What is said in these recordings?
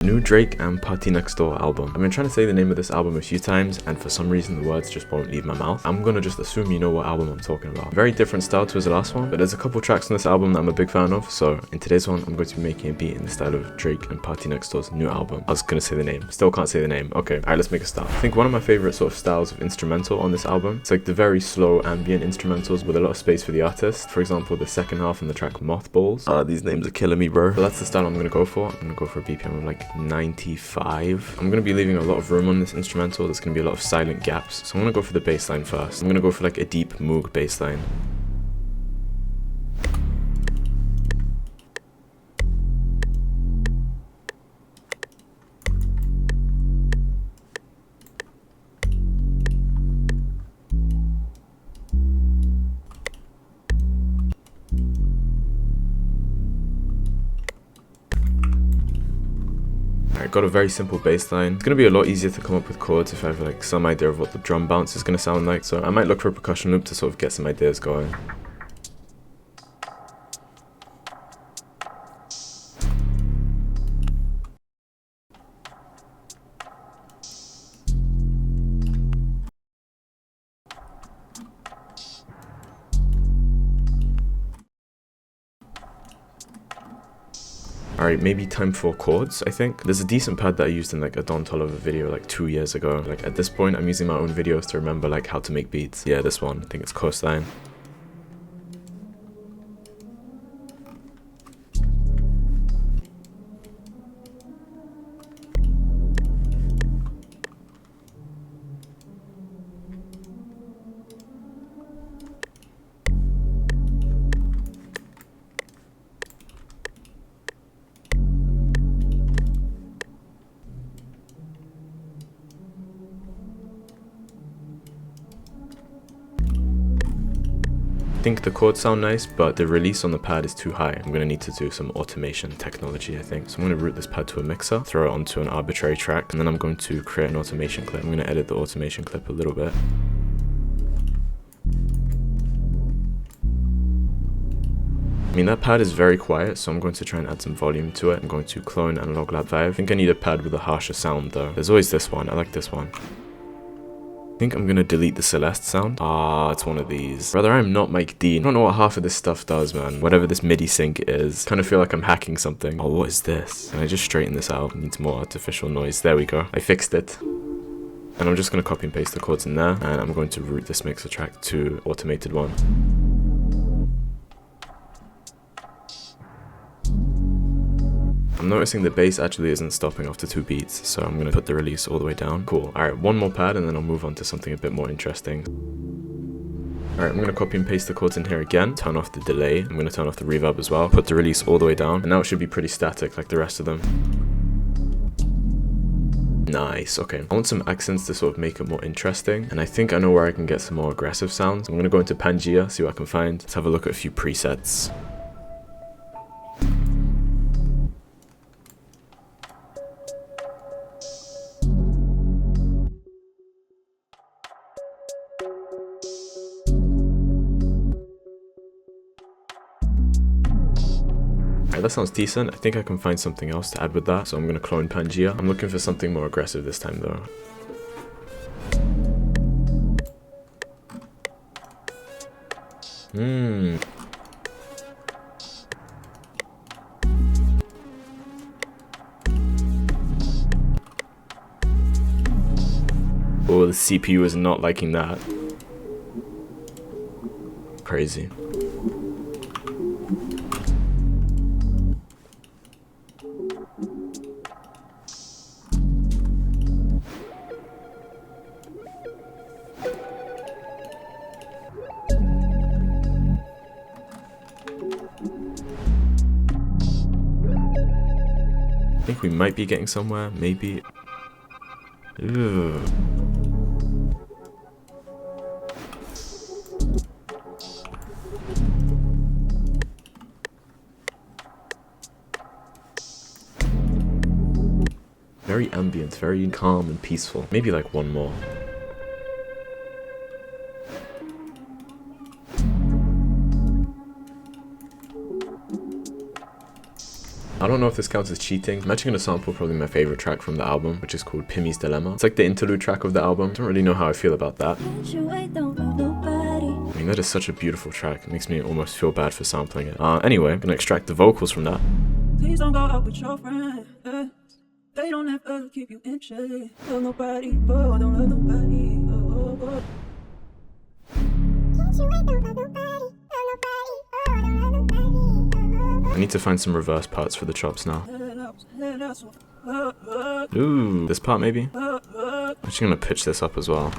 New Drake and PARTYNEXTDOOR album. I've been trying to say the name of this album a few times and for some reason the words just won't leave my mouth. I'm gonna just assume you know what album I'm talking about. Very different style to his last one, but there's a couple tracks on this album that I'm a big fan of, so in today's one I'm going to be making a beat in the style of Drake and PARTYNEXTDOOR's new album. I was gonna say the name, still can't say the name. Okay, alright, let's make a start. I think one of my favorite sort of styles of instrumental on this album, it's like the very slow ambient instrumentals with a lot of space for the artist. For example, the second half on the track Mothballs. These names are killing me, bro. But that's the style I'm gonna go for. I'm gonna go for a BPM of like 95. I'm gonna be leaving a lot of room on this instrumental. There's gonna be a lot of silent gaps, so I'm gonna go for the bass line first. I'm gonna go for like a deep Moog bass line. Alright, got a very simple bass line. It's gonna be a lot easier to come up with chords if I have like some idea of what the drum bounce is gonna sound like, so I might look for a percussion loop to sort of get some ideas going. Alright, maybe time for chords, I think. There's a decent pad that I used in like a Don Toliver video like 2 years ago. Like at this point, I'm using my own videos to remember like how to make beats. Yeah, this one, I think it's Coastline. I think the chords sound nice, but the release on the pad is too high. I'm gonna need to do some automation technology, I think. So I'm gonna route this pad to a mixer, throw it onto an arbitrary track, and then I'm going to create an automation clip. I'm gonna edit the automation clip a little bit. I mean, that pad is very quiet, so I'm going to try and add some volume to it. I'm going to clone Analog Lab 5. I think I need a pad with a harsher sound though. There's always this one, I like this one. I think I'm gonna delete the Celeste sound. It's one of these. Brother, I'm not Mike Dean. I don't know what half of this stuff does, man. Whatever this MIDI sync is. Kind of feel like I'm hacking something. Oh, what is this? Can I just straighten this out? It needs more artificial noise. There we go. I fixed it. And I'm just gonna copy and paste the chords in there. And I'm going to route this mixer track to automated one. I'm noticing the bass actually isn't stopping after 2 beats, so I'm gonna put the release all the way down. Cool. Alright, one more pad and then I'll move on to something a bit more interesting. Alright, I'm gonna copy and paste the chords in here again, turn off the delay, I'm gonna turn off the reverb as well, put the release all the way down, and now it should be pretty static like the rest of them. Nice, okay. I want some accents to sort of make it more interesting, and I think I know where I can get some more aggressive sounds. I'm gonna go into Pangea, see what I can find. Let's have a look at a few presets. Alright, that sounds decent. I think I can find something else to add with that, so I'm gonna clone Pangea. I'm looking for something more aggressive this time though. Oh, the CPU is not liking that. Crazy. I think we might be getting somewhere, maybe. Ew. Very ambient, very calm and peaceful. Maybe like one more. I don't know if this counts as cheating. I'm actually gonna sample probably my favorite track from the album, which is called Pimmy's Dilemma. It's like the interlude track of the album. Don't really know how I feel about that. I mean, that is such a beautiful track. It makes me almost feel bad for sampling it. Anyway, I'm gonna extract the vocals from that. Please don't go out with your friends. They don't ever keep you in check. Love nobody, oh, don't love nobody. Oh, oh, oh. I need to find some reverse parts for the chops now. Ooh, this part maybe? I'm actually gonna pitch this up as well.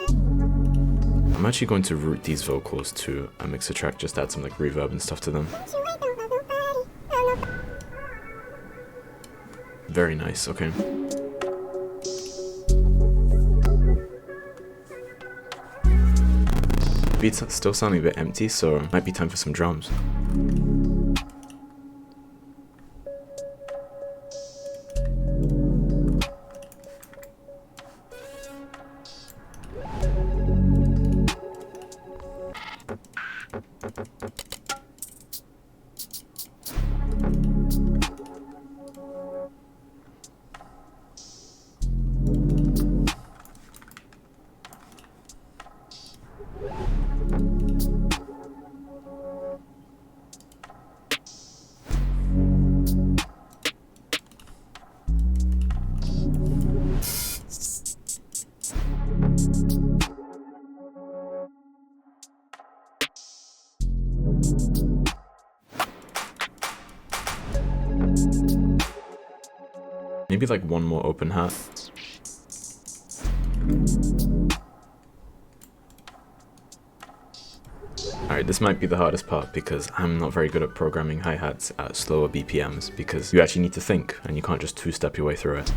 I'm actually going to route these vocals to a mixer track, just add some like reverb and stuff to them. Very nice, okay. Beats still sounding a bit empty, so it might be time for some drums. Maybe like one more open hat. Alright, this might be the hardest part because I'm not very good at programming hi-hats at slower BPMs because you actually need to think and you can't just two-step your way through it.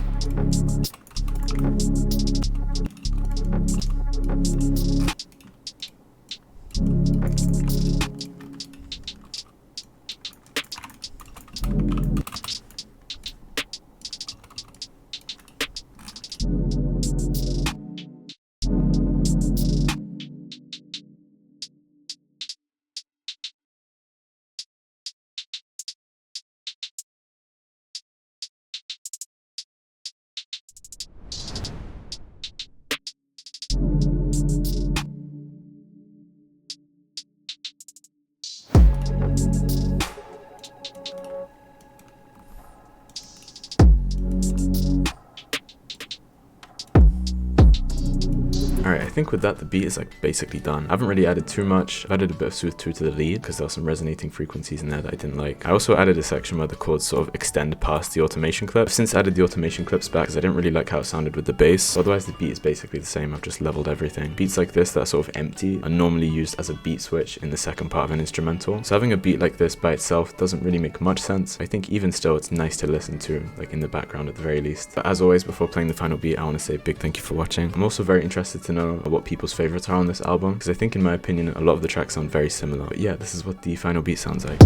Alright, I think with that the beat is like basically done. I haven't really added too much. I've added a bit of Sooth 2 to the lead because there were some resonating frequencies in there that I didn't like. I also added a section where the chords sort of extend past the automation clip. I've since added the automation clips back because I didn't really like how it sounded with the bass. Otherwise the beat is basically the same. I've just leveled everything. Beats like this that are sort of empty are normally used as a beat switch in the second part of an instrumental. So having a beat like this by itself doesn't really make much sense. I think even still it's nice to listen to, like in the background at the very least. But as always, before playing the final beat, I want to say a big thank you for watching. I'm also very interested to know what people's favorites are on this album because I think in my opinion a lot of the tracks sound very similar. But yeah, this is what the final beat sounds like.